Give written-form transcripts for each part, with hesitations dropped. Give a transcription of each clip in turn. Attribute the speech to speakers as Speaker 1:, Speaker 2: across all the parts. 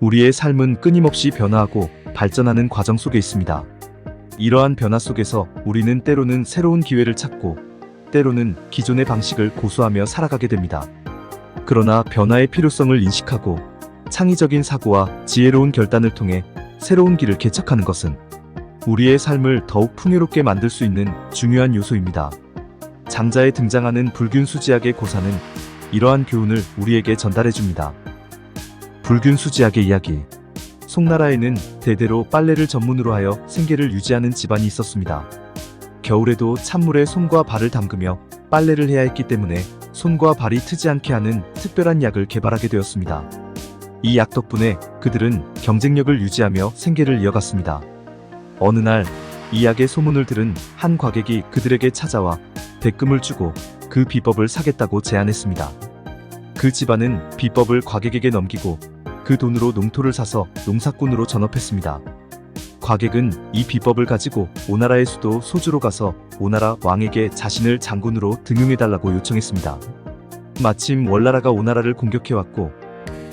Speaker 1: 우리의 삶은 끊임없이 변화하고 발전하는 과정 속에 있습니다. 이러한 변화 속에서 우리는 때로는 새로운 기회를 찾고 때로는 기존의 방식을 고수하며 살아가게 됩니다. 그러나 변화의 필요성을 인식하고 창의적인 사고와 지혜로운 결단을 통해 새로운 길을 개척하는 것은 우리의 삶을 더욱 풍요롭게 만들 수 있는 중요한 요소입니다. 장자에 등장하는 불균수지학의 고사는 이러한 교훈을 우리에게 전달해줍니다. 불균수지학의 이야기. 송나라에는 대대로 빨래를 전문으로 하여 생계를 유지하는 집안이 있었습니다. 겨울에도 찬물에 손과 발을 담그며 빨래를 해야 했기 때문에 손과 발이 트지 않게 하는 특별한 약을 개발하게 되었습니다. 이 약 덕분에 그들은 경쟁력을 유지하며 생계를 이어갔습니다. 어느 날 이 약의 소문을 들은 한 과객이 그들에게 찾아와 대금을 주고 그 비법을 사겠다고 제안했습니다. 그 집안은 비법을 과객에게 넘기고 그 돈으로 농토를 사서 농사꾼으로 전업했습니다. 과객은 이 비법을 가지고 오나라의 수도 소주로 가서 오나라 왕에게 자신을 장군으로 등용해달라고 요청했습니다. 마침 월나라가 오나라를 공격해왔고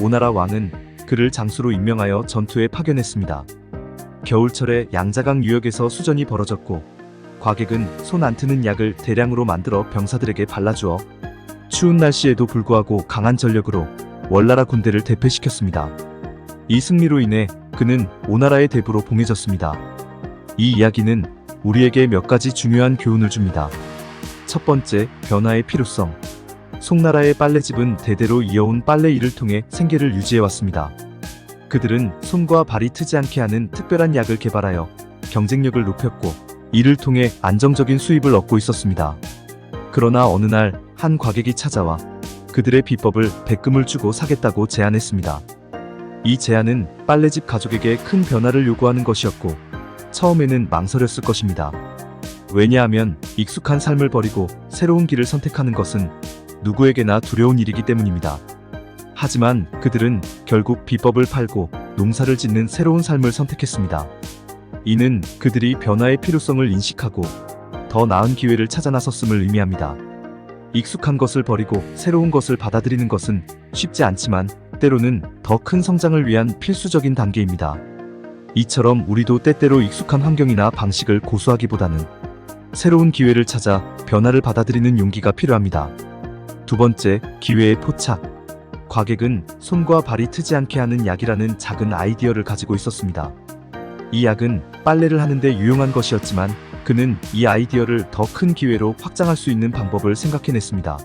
Speaker 1: 오나라 왕은 그를 장수로 임명하여 전투에 파견했습니다. 겨울철에 양자강 유역에서 수전이 벌어졌고 과객은 손 안 트는 약을 대량으로 만들어 병사들에게 발라주어 추운 날씨에도 불구하고 강한 전력으로 월나라 군대를 대패시켰습니다. 이 승리로 인해 그는 오나라의 대부로 봉해졌습니다. 이 이야기는 우리에게 몇 가지 중요한 교훈을 줍니다. 첫 번째, 변화의 필요성. 송나라의 빨래집은 대대로 이어온 빨래 일을 통해 생계를 유지해왔습니다. 그들은 손과 발이 트지 않게 하는 특별한 약을 개발하여 경쟁력을 높였고 이를 통해 안정적인 수입을 얻고 있었습니다. 그러나 어느 날 한 과객이 찾아와 그들의 비법을 백금을 주고 사겠다고 제안했습니다. 이 제안은 빨래집 가족에게 큰 변화를 요구하는 것이었고 처음에는 망설였을 것입니다. 왜냐하면 익숙한 삶을 버리고 새로운 길을 선택하는 것은 누구에게나 두려운 일이기 때문입니다. 하지만 그들은 결국 비법을 팔고 농사를 짓는 새로운 삶을 선택했습니다. 이는 그들이 변화의 필요성을 인식하고 더 나은 기회를 찾아 나섰음을 의미합니다. 익숙한 것을 버리고 새로운 것을 받아들이는 것은 쉽지 않지만 때로는 더 큰 성장을 위한 필수적인 단계입니다. 이처럼 우리도 때때로 익숙한 환경이나 방식을 고수하기보다는 새로운 기회를 찾아 변화를 받아들이는 용기가 필요합니다. 두 번째, 기회의 포착. 과객은 손과 발이 트지 않게 하는 약이라는 작은 아이디어를 가지고 있었습니다. 이 약은 빨래를 하는데 유용한 것이었지만 그는 이 아이디어를 더 큰 기회로 확장할 수 있는 방법을 생각해냈습니다.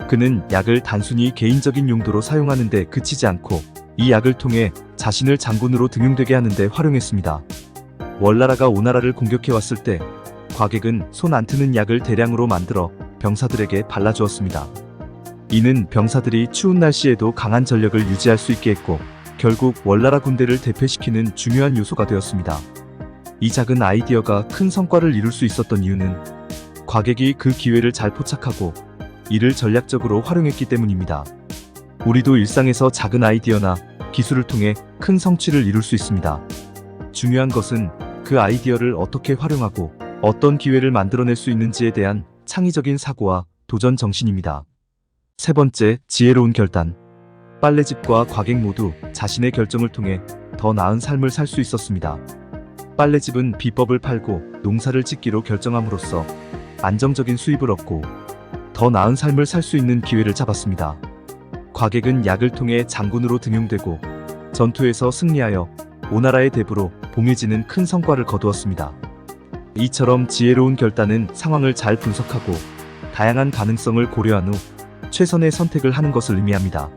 Speaker 1: 그는 약을 단순히 개인적인 용도로 사용하는 데 그치지 않고 이 약을 통해 자신을 장군으로 등용되게 하는 데 활용했습니다. 월나라가 오나라를 공격해왔을 때 과객은 손 안 트는 약을 대량으로 만들어 병사들에게 발라주었습니다. 이는 병사들이 추운 날씨에도 강한 전력을 유지할 수 있게 했고 결국 월나라 군대를 대패시키는 중요한 요소가 되었습니다. 이 작은 아이디어가 큰 성과를 이룰 수 있었던 이유는 과객이 그 기회를 잘 포착하고 이를 전략적으로 활용했기 때문입니다. 우리도 일상에서 작은 아이디어나 기술을 통해 큰 성취를 이룰 수 있습니다. 중요한 것은 그 아이디어를 어떻게 활용하고 어떤 기회를 만들어낼 수 있는지에 대한 창의적인 사고와 도전 정신입니다. 세 번째, 지혜로운 결단. 빨래집과 과객 모두 자신의 결정을 통해 더 나은 삶을 살 수 있었습니다. 빨래집은 비법을 팔고 농사를 짓기로 결정함으로써 안정적인 수입을 얻고 더 나은 삶을 살 수 있는 기회를 잡았습니다. 과객은 약을 통해 장군으로 등용되고 전투에서 승리하여 오나라의 대부로 봉해지는 큰 성과를 거두었습니다. 이처럼 지혜로운 결단은 상황을 잘 분석하고 다양한 가능성을 고려한 후 최선의 선택을 하는 것을 의미합니다.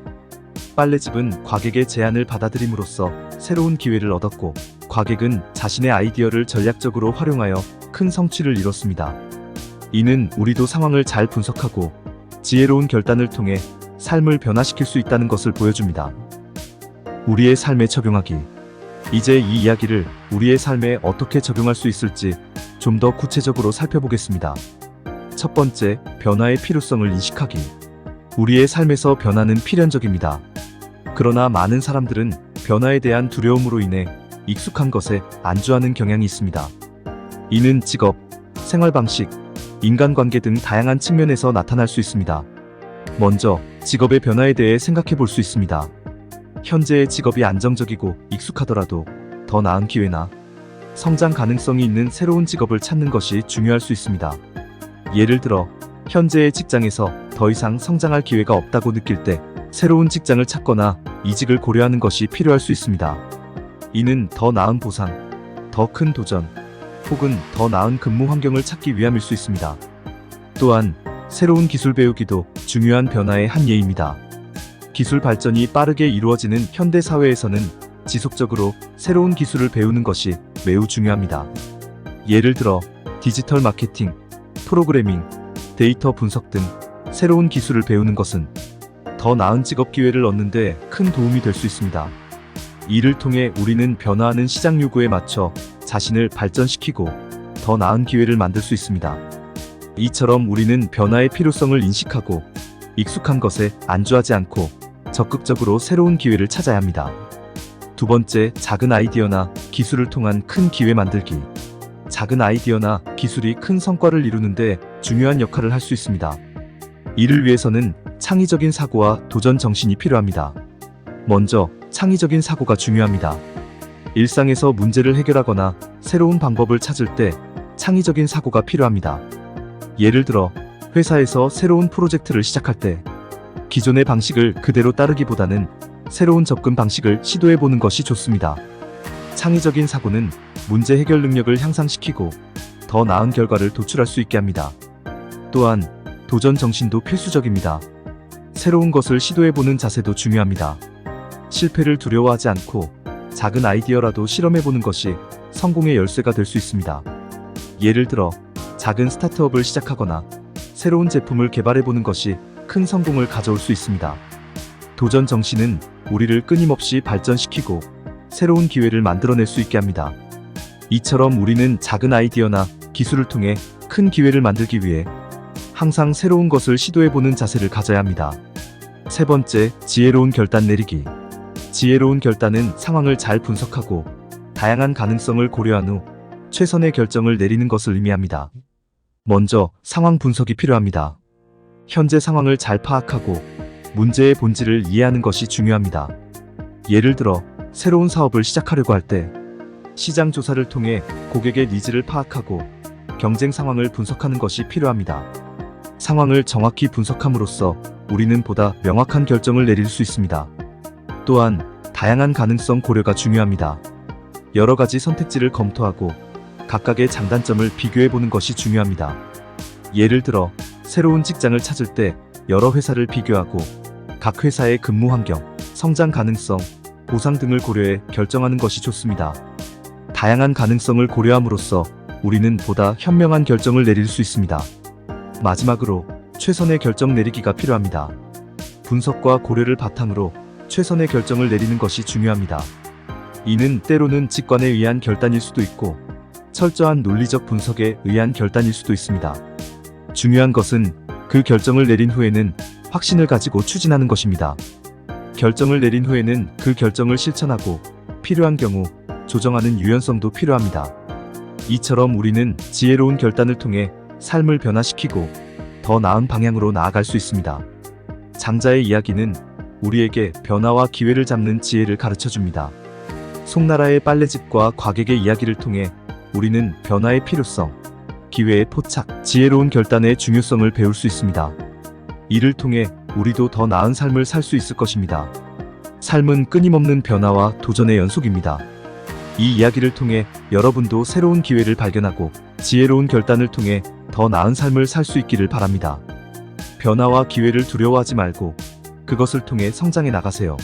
Speaker 1: 빨래집은 과객의 제안을 받아들임으로써 새로운 기회를 얻었고 과객은 자신의 아이디어를 전략적으로 활용하여 큰 성취를 이뤘습니다. 이는 우리도 상황을 잘 분석하고 지혜로운 결단을 통해 삶을 변화시킬 수 있다는 것을 보여줍니다. 우리의 삶에 적용하기. 이제 이 이야기를 우리의 삶에 어떻게 적용할 수 있을지 좀 더 구체적으로 살펴보겠습니다. 첫 번째, 변화의 필요성을 인식하기. 우리의 삶에서 변화는 필연적입니다. 그러나 많은 사람들은 변화에 대한 두려움으로 인해 익숙한 것에 안주하는 경향이 있습니다. 이는 직업, 생활 방식, 인간관계 등 다양한 측면에서 나타날 수 있습니다. 먼저 직업의 변화에 대해 생각해 볼 수 있습니다. 현재의 직업이 안정적이고 익숙하더라도 더 나은 기회나 성장 가능성이 있는 새로운 직업을 찾는 것이 중요할 수 있습니다. 예를 들어 현재의 직장에서 더 이상 성장할 기회가 없다고 느낄 때 새로운 직장을 찾거나 이직을 고려하는 것이 필요할 수 있습니다. 이는 더 나은 보상, 더 큰 도전, 혹은 더 나은 근무 환경을 찾기 위함일 수 있습니다. 또한 새로운 기술 배우기도 중요한 변화의 한 예입니다. 기술 발전이 빠르게 이루어지는 현대 사회에서는 지속적으로 새로운 기술을 배우는 것이 매우 중요합니다. 예를 들어 디지털 마케팅, 프로그래밍, 데이터 분석 등 새로운 기술을 배우는 것은 더 나은 직업 기회를 얻는 데 큰 도움이 될 수 있습니다. 이를 통해 우리는 변화하는 시장 요구에 맞춰 자신을 발전시키고 더 나은 기회를 만들 수 있습니다. 이처럼 우리는 변화의 필요성을 인식하고 익숙한 것에 안주하지 않고 적극적으로 새로운 기회를 찾아야 합니다. 두 번째, 작은 아이디어나 기술을 통한 큰 기회 만들기. 작은 아이디어나 기술이 큰 성과를 이루는데 중요한 역할을 할 수 있습니다. 이를 위해서는 창의적인 사고와 도전 정신이 필요합니다. 먼저 창의적인 사고가 중요합니다. 일상에서 문제를 해결하거나 새로운 방법을 찾을 때 창의적인 사고가 필요합니다. 예를 들어 회사에서 새로운 프로젝트를 시작할 때 기존의 방식을 그대로 따르기보다는 새로운 접근 방식을 시도해보는 것이 좋습니다. 창의적인 사고는 문제 해결 능력을 향상시키고 더 나은 결과를 도출할 수 있게 합니다. 또한 도전 정신도 필수적입니다. 새로운 것을 시도해보는 자세도 중요합니다. 실패를 두려워하지 않고 작은 아이디어라도 실험해보는 것이 성공의 열쇠가 될 수 있습니다. 예를 들어 작은 스타트업을 시작하거나 새로운 제품을 개발해보는 것이 큰 성공을 가져올 수 있습니다. 도전 정신은 우리를 끊임없이 발전시키고 새로운 기회를 만들어낼 수 있게 합니다. 이처럼 우리는 작은 아이디어나 기술을 통해 큰 기회를 만들기 위해 항상 새로운 것을 시도해보는 자세를 가져야 합니다. 세 번째, 지혜로운 결단 내리기. 지혜로운 결단은 상황을 잘 분석하고 다양한 가능성을 고려한 후 최선의 결정을 내리는 것을 의미합니다. 먼저 상황 분석이 필요합니다. 현재 상황을 잘 파악하고 문제의 본질을 이해하는 것이 중요합니다. 예를 들어 새로운 사업을 시작하려고 할 때 시장 조사를 통해 고객의 니즈를 파악하고 경쟁 상황을 분석하는 것이 필요합니다. 상황을 정확히 분석함으로써 우리는 보다 명확한 결정을 내릴 수 있습니다. 또한 다양한 가능성 고려가 중요합니다. 여러 가지 선택지를 검토하고 각각의 장단점을 비교해보는 것이 중요합니다. 예를 들어 새로운 직장을 찾을 때 여러 회사를 비교하고 각 회사의 근무 환경, 성장 가능성, 보상 등을 고려해 결정하는 것이 좋습니다. 다양한 가능성을 고려함으로써 우리는 보다 현명한 결정을 내릴 수 있습니다. 마지막으로 최선의 결정 내리기가 필요합니다. 분석과 고려를 바탕으로 최선의 결정을 내리는 것이 중요합니다. 이는 때로는 직관에 의한 결단일 수도 있고 철저한 논리적 분석에 의한 결단일 수도 있습니다. 중요한 것은 그 결정을 내린 후에는 확신을 가지고 추진하는 것입니다. 결정을 내린 후에는 그 결정을 실천하고 필요한 경우 조정하는 유연성도 필요합니다. 이처럼 우리는 지혜로운 결단을 통해 삶을 변화시키고 더 나은 방향으로 나아갈 수 있습니다. 장자의 이야기는 우리에게 변화와 기회를 잡는 지혜를 가르쳐줍니다. 송나라의 빨래집과 과객의 이야기를 통해 우리는 변화의 필요성, 기회의 포착, 지혜로운 결단의 중요성을 배울 수 있습니다. 이를 통해 우리도 더 나은 삶을 살 수 있을 것입니다. 삶은 끊임없는 변화와 도전의 연속입니다. 이 이야기를 통해 여러분도 새로운 기회를 발견하고 지혜로운 결단을 통해 더 나은 삶을 살 수 있기를 바랍니다. 변화와 기회를 두려워하지 말고 그것을 통해 성장해 나가세요.